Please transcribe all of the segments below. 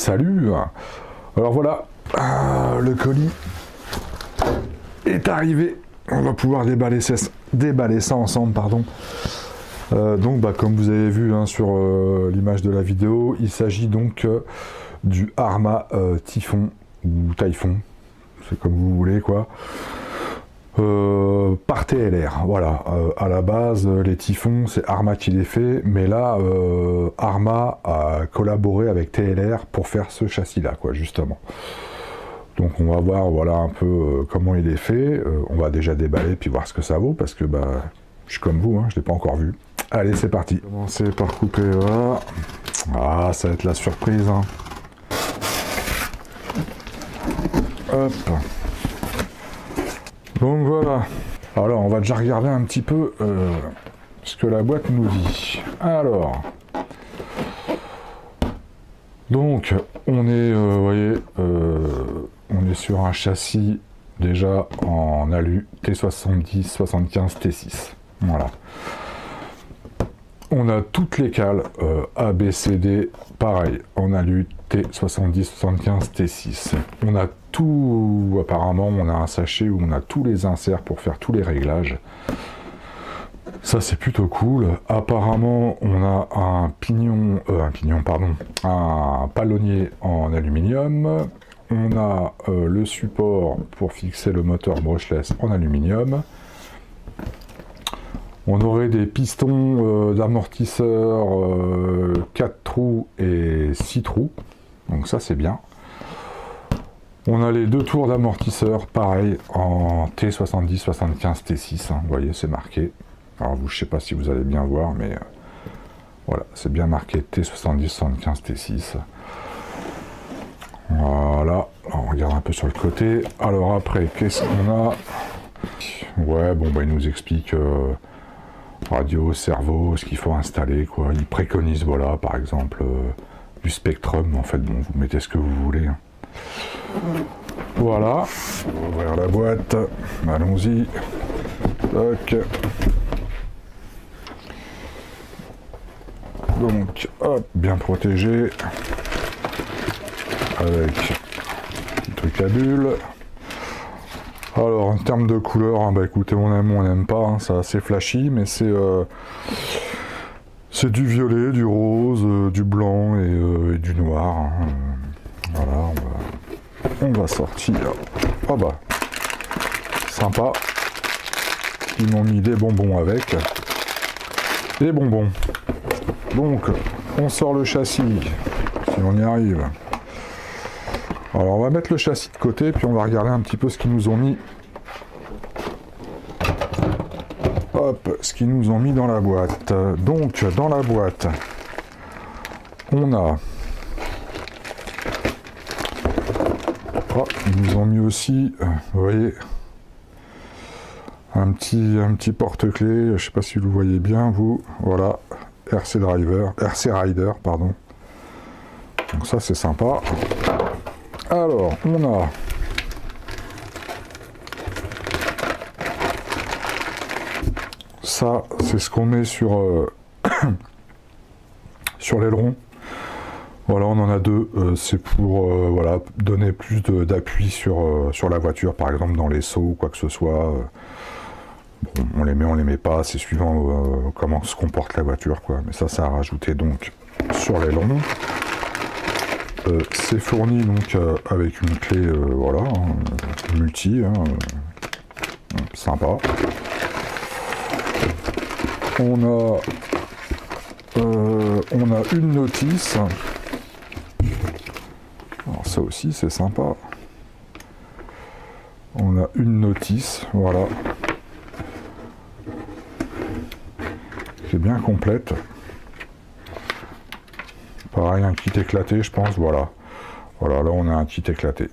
salut. Alors voilà, le colis est arrivé. On va pouvoir déballer ça ensemble, pardon. Donc comme vous avez vu sur l'image de la vidéo, il s'agit donc du Arma Typhon ou Typhon, c'est comme vous voulez quoi. Par TLR, voilà. À la base, les Typhons, c'est Arma qui les fait, mais là, Arma a collaboré avec TLR pour faire ce châssis-là, quoi, justement. Donc on va voir, voilà, un peu comment il est fait. On va déjà déballer puis voir ce que ça vaut, parce que je suis comme vous, je l'ai pas encore vu. Allez, c'est parti. Commencer par couper, voilà. Ah, ça va être la surprise. Hop. Donc voilà, alors on va déjà regarder un petit peu ce que la boîte nous dit. Alors, donc on est, vous voyez, on est sur un châssis déjà en alu T70 75 T6. Voilà. On a toutes les cales A, B, C, D, pareil, en alu T70 75 T6. On a tout, apparemment, on a un sachet où on a tous les inserts pour faire tous les réglages. Ça, c'est plutôt cool. Apparemment, on a un palonnier en aluminium. On a le support pour fixer le moteur brushless en aluminium. On aurait des pistons d'amortisseur 4 trous et 6 trous. Donc ça, c'est bien. On a les deux tours d'amortisseur, pareil, en T70 75 T6. Vous voyez, c'est marqué. Alors, je ne sais pas si vous allez bien voir, mais voilà, c'est bien marqué T70 75 T6. Voilà, on regarde un peu sur le côté. Alors après, qu'est-ce qu'on a? Ouais, il nous explique radio, cerveau, ce qu'il faut installer, quoi. Il préconise, voilà, par exemple, du Spectrum. En fait, vous mettez ce que vous voulez. Voilà, on va ouvrir la boîte, allons-y. Toc. Donc, hop, bien protégé. Avec un truc à bulles. Alors, en termes de couleur, écoutez, on aime ou on n'aime pas, c'est assez flashy, mais c'est du violet, du rose, du blanc et du noir. Voilà, on va sortir. Oh sympa. Ils m'ont mis des bonbons avec. Des bonbons. Donc, on sort le châssis, si on y arrive. Alors, on va mettre le châssis de côté, puis on va regarder un petit peu ce qu'ils nous ont mis. Hop, ce qu'ils nous ont mis dans la boîte. Donc, dans la boîte, on a... Oh, ils nous ont mis aussi, vous voyez, un petit porte-clés, je ne sais pas si vous voyez bien, vous, voilà, RC Rider, pardon. Donc ça, c'est sympa. Alors, on a ça, c'est ce qu'on met sur sur l'aileron. Voilà, on en a deux. C'est pour voilà, donner plus d'appui sur la voiture, par exemple dans les sauts ou quoi que ce soit. Bon, on les met pas, c'est suivant comment se comporte la voiture, quoi. Mais ça a rajouté donc sur l'aileron. C'est fourni donc avec une clé voilà, multi, sympa. On a une notice. Alors ça aussi c'est sympa. On a une notice, voilà. Qui est bien complète. Pareil, un kit éclaté, je pense, voilà. Voilà, là on a un kit éclaté.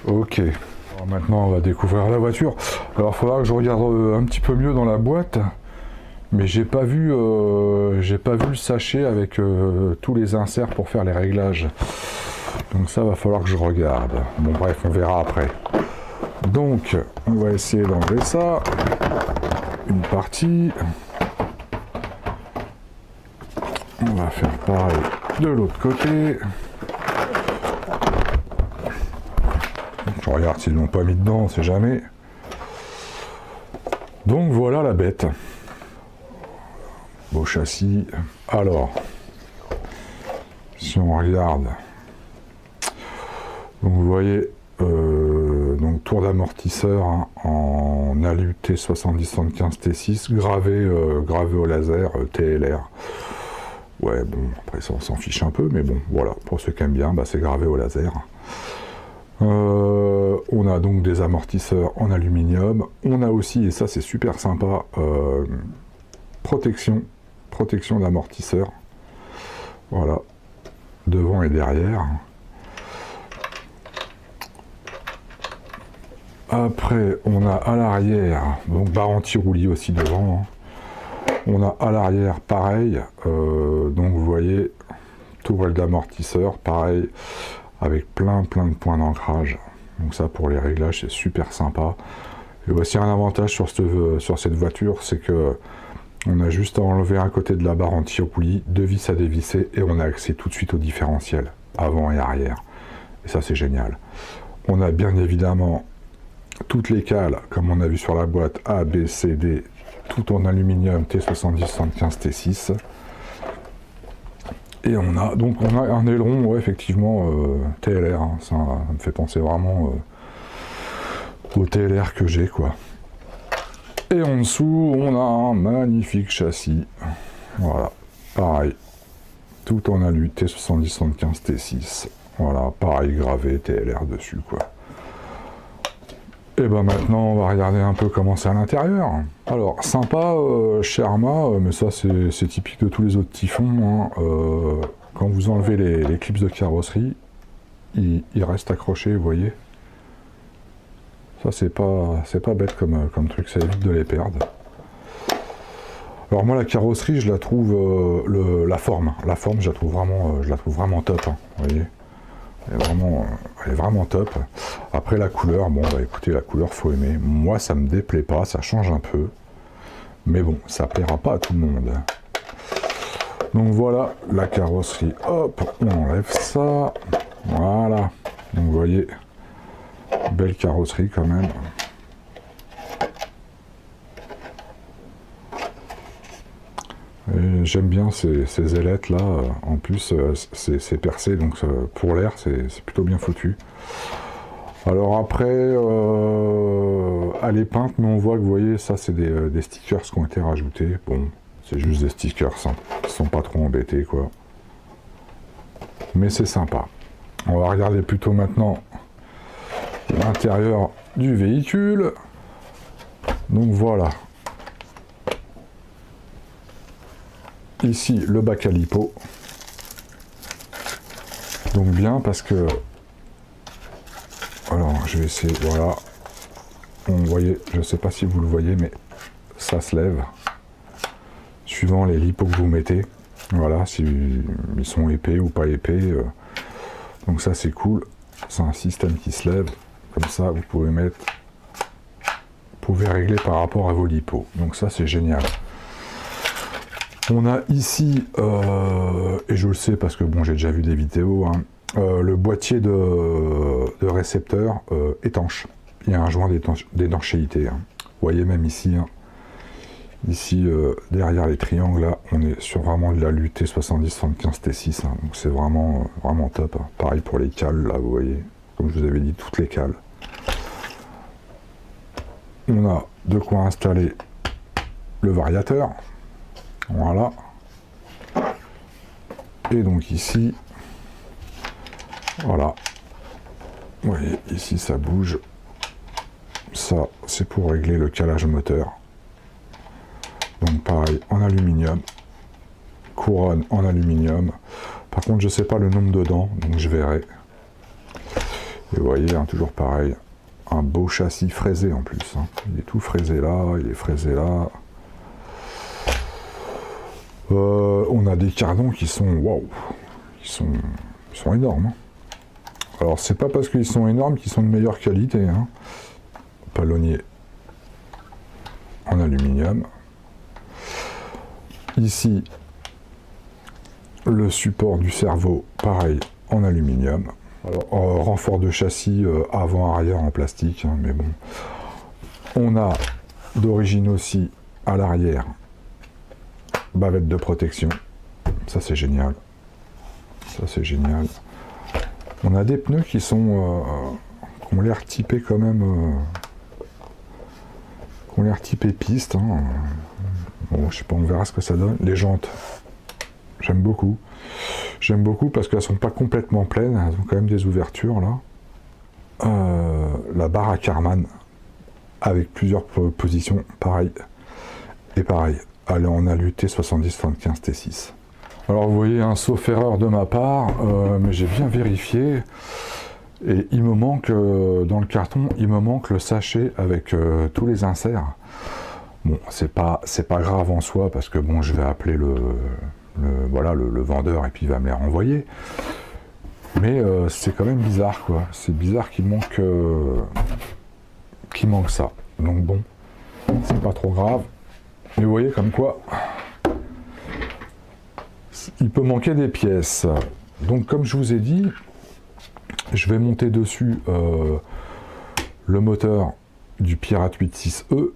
Ok. Alors maintenant on va découvrir la voiture. Alors il faudra que je regarde un petit peu mieux dans la boîte. Mais j'ai pas vu le sachet avec tous les inserts pour faire les réglages. Donc ça va falloir que je regarde. Bon bref, on verra après. Donc on va essayer d'enlever ça. Une partie. On va faire pareil de l'autre côté. Je regarde s'ils l'ont pas mis dedans, on sait jamais. Donc voilà la bête. Beau châssis. Alors, si on regarde, donc vous voyez, donc tour d'amortisseur hein, en alu T70-75 T6, gravé au laser TLR. Ouais, bon, après ça on s'en fiche un peu, mais bon, voilà, pour ceux qui aiment bien, bah, c'est gravé au laser. On a donc des amortisseurs en aluminium. On a aussi, et ça c'est super sympa, protection d'amortisseur. Voilà, devant et derrière. Après, on a à l'arrière, donc barre anti-roulis aussi devant. Hein. On a à l'arrière pareil, donc vous voyez, tourelle d'amortisseur, pareil, avec plein de points d'ancrage. Donc ça pour les réglages c'est super sympa. Et aussi un avantage sur cette voiture, c'est que on a juste à enlever un côté de la barre anti-roulis, deux vis à dévisser et on a accès tout de suite au différentiel, avant et arrière. Et ça c'est génial. On a bien évidemment toutes les cales, comme on a vu sur la boîte, A, B, C, D, tout en aluminium T70-75 T6. Et on a un aileron, ouais, effectivement, TLR, hein, ça me fait penser vraiment au TLR que j'ai, quoi. Et en dessous, on a un magnifique châssis, voilà, pareil, tout en alu T70-75 T6, voilà, pareil, gravé TLR dessus, quoi. Et ben maintenant, on va regarder un peu comment c'est à l'intérieur. Alors, sympa chez Arrma, mais ça c'est typique de tous les autres typhons. Hein. Quand vous enlevez les clips de carrosserie, ils restent accrochés, vous voyez. Ça c'est pas bête comme truc, ça évite de les perdre. Alors moi la carrosserie, je la trouve la forme je la trouve vraiment top, hein, vous voyez. Elle est vraiment top. Après la couleur, bon bah écoutez, la couleur faut aimer. Moi ça me déplaît pas, ça change un peu. Mais bon, ça plaira pas à tout le monde. Donc voilà la carrosserie. Hop, on enlève ça. Voilà. Donc vous voyez, belle carrosserie quand même. J'aime bien ces ailettes là, en plus c'est percé, donc pour l'air c'est plutôt bien foutu. Alors après, elle est peinte, mais on voit que vous voyez, ça c'est des stickers qui ont été rajoutés. Bon, c'est juste des stickers, hein, qui sont pas trop embêtés quoi. Mais c'est sympa. On va regarder plutôt maintenant l'intérieur du véhicule. Donc voilà. Ici, le bac à lipo. Donc bien, parce que... Alors, je vais essayer, voilà. Vous voyez, je ne sais pas si vous le voyez, mais ça se lève. Suivant les lipos que vous mettez. Voilà, si ils sont épais ou pas épais. Donc ça, c'est cool. C'est un système qui se lève. Comme ça, vous pouvez mettre... Vous pouvez régler par rapport à vos lipos. Donc ça, c'est génial. On a ici, et je le sais parce que bon, j'ai déjà vu des vidéos, hein, le boîtier de récepteur étanche. Il y a un joint d'étanchéité. Hein. Vous voyez même ici, hein, ici derrière les triangles, là, on est sur vraiment de l'alu T70-75 T6. Hein, donc c'est vraiment top. Hein. Pareil pour les cales, là, vous voyez, comme je vous avais dit, toutes les cales. On a de quoi installer le variateur. Voilà. Et donc ici, voilà. Vous voyez, ici ça bouge. Ça, c'est pour régler le calage moteur. Donc pareil, en aluminium. Couronne en aluminium. Par contre, je ne sais pas le nombre de dents, donc je verrai. Et vous voyez, hein, toujours pareil. Un beau châssis fraisé en plus. Hein. Il est tout fraisé là, il est fraisé là. On a des cardons qui sont waouh, ils sont énormes. Hein. Alors c'est pas parce qu'ils sont énormes qu'ils sont de meilleure qualité. Hein. Palonnier en aluminium. Ici le support du cerveau, pareil en aluminium. Alors, renfort de châssis avant-arrière en plastique, hein, mais bon. On a d'origine aussi à l'arrière bavette de protection. Ça c'est génial. Ça c'est génial. On a des pneus qui sont qui ont l'air typés quand même. Qui ont l'air typés piste. Hein. Bon, je sais pas, on verra ce que ça donne. Les jantes, j'aime beaucoup. J'aime beaucoup parce qu'elles sont pas complètement pleines. Elles ont quand même des ouvertures là. La barre à Karmann avec plusieurs positions, pareil. Et pareil. Allez, on a lu T70-75 T6. Alors vous voyez, un sauf erreur de ma part, mais j'ai bien vérifié. Et il me manque, dans le carton, il me manque le sachet avec tous les inserts. Bon, c'est pas grave en soi, parce que bon, je vais appeler le vendeur et puis il va me les renvoyer. Mais c'est quand même bizarre, quoi. C'est bizarre qu'il manque ça. Donc bon, c'est pas trop grave. Mais vous voyez comme quoi, il peut manquer des pièces. Donc comme je vous ai dit, je vais monter dessus le moteur du Pirate 86E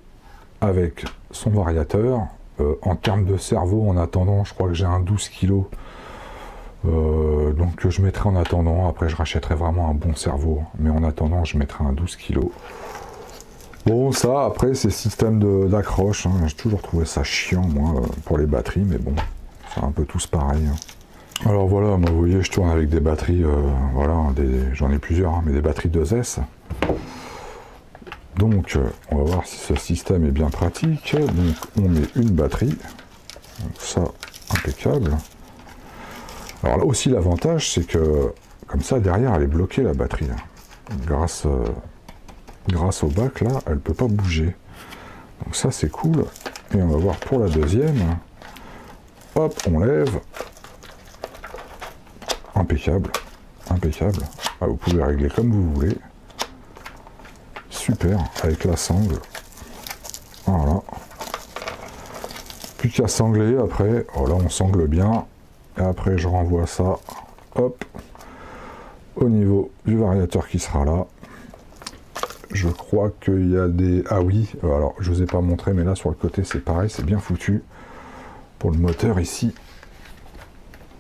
avec son variateur. En termes de cerveau, en attendant, je crois que j'ai un 12 kg. Donc je mettrai en attendant. Après, je rachèterai vraiment un bon cerveau. Mais en attendant, je mettrai un 12 kg. Bon, ça, après, c'est système d'accroche. Hein. J'ai toujours trouvé ça chiant, moi, pour les batteries. Mais bon, c'est un peu tous pareil. Hein. Alors voilà, moi, vous voyez, je tourne avec des batteries, voilà, j'en ai plusieurs, hein, mais des batteries 2S. Donc, on va voir si ce système est bien pratique. Donc, on met une batterie. Donc, ça, impeccable. Alors là aussi, l'avantage, c'est que, comme ça, derrière, elle est bloquée, la batterie. Hein. Grâce au bac, là, elle ne peut pas bouger. Donc ça, c'est cool. Et on va voir pour la deuxième. Hop, on lève. Impeccable, impeccable. Ah, vous pouvez régler comme vous voulez. Super, avec la sangle. Voilà. Plus qu'à sangler après. Oh là, on sangle bien. Et après, je renvoie ça. Hop. Au niveau du variateur qui sera là. Je crois qu'il y a des... Ah oui, alors je ne vous ai pas montré, mais là sur le côté c'est pareil, c'est bien foutu. Pour le moteur ici.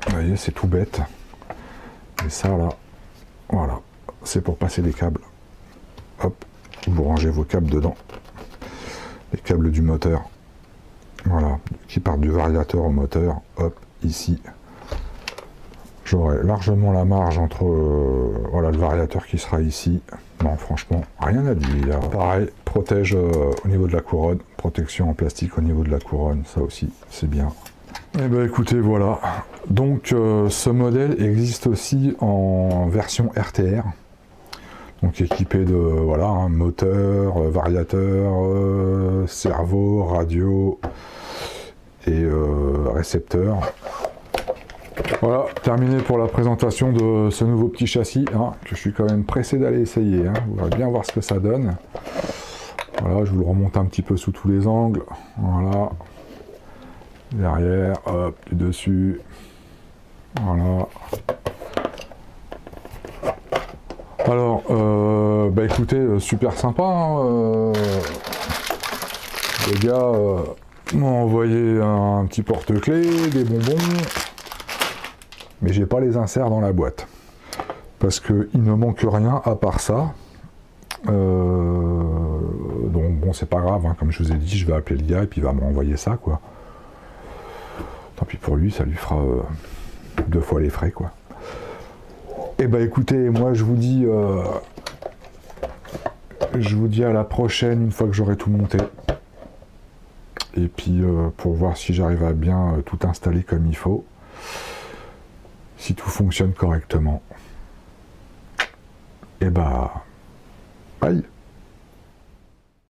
Vous voyez, c'est tout bête. Et ça là, voilà, c'est pour passer les câbles. Hop, vous rangez vos câbles dedans. Les câbles du moteur. Voilà, qui partent du variateur au moteur. Hop, ici. J'aurai largement la marge entre voilà, le variateur qui sera ici. Non, franchement, rien à dire. Pareil, protège au niveau de la couronne. Protection en plastique au niveau de la couronne. Ça aussi, c'est bien. Eh bien écoutez, voilà. Donc ce modèle existe aussi en version RTR. Donc équipé de voilà, un moteur, variateur, cerveau, radio et récepteur. Voilà, terminé pour la présentation de ce nouveau petit châssis, hein, que je suis quand même pressé d'aller essayer. Hein. Vous allez bien voir ce que ça donne. Voilà, je vous le remonte un petit peu sous tous les angles. Voilà. Derrière, hop, du dessus. Voilà. Alors, bah écoutez, super sympa. Hein, les gars m'ont envoyé un petit porte-clés, des bonbons. Mais j'ai pas les inserts dans la boîte. Parce qu'il ne manque rien à part ça. Donc bon, c'est pas grave, hein, comme je vous ai dit, je vais appeler le gars et puis il va me renvoyer ça, quoi. Tant pis pour lui, ça lui fera 2 fois les frais, quoi. Et bah écoutez, moi je vous dis à la prochaine, une fois que j'aurai tout monté. Et puis pour voir si j'arrive à bien tout installer comme il faut. Si tout fonctionne correctement. Et bah, bye.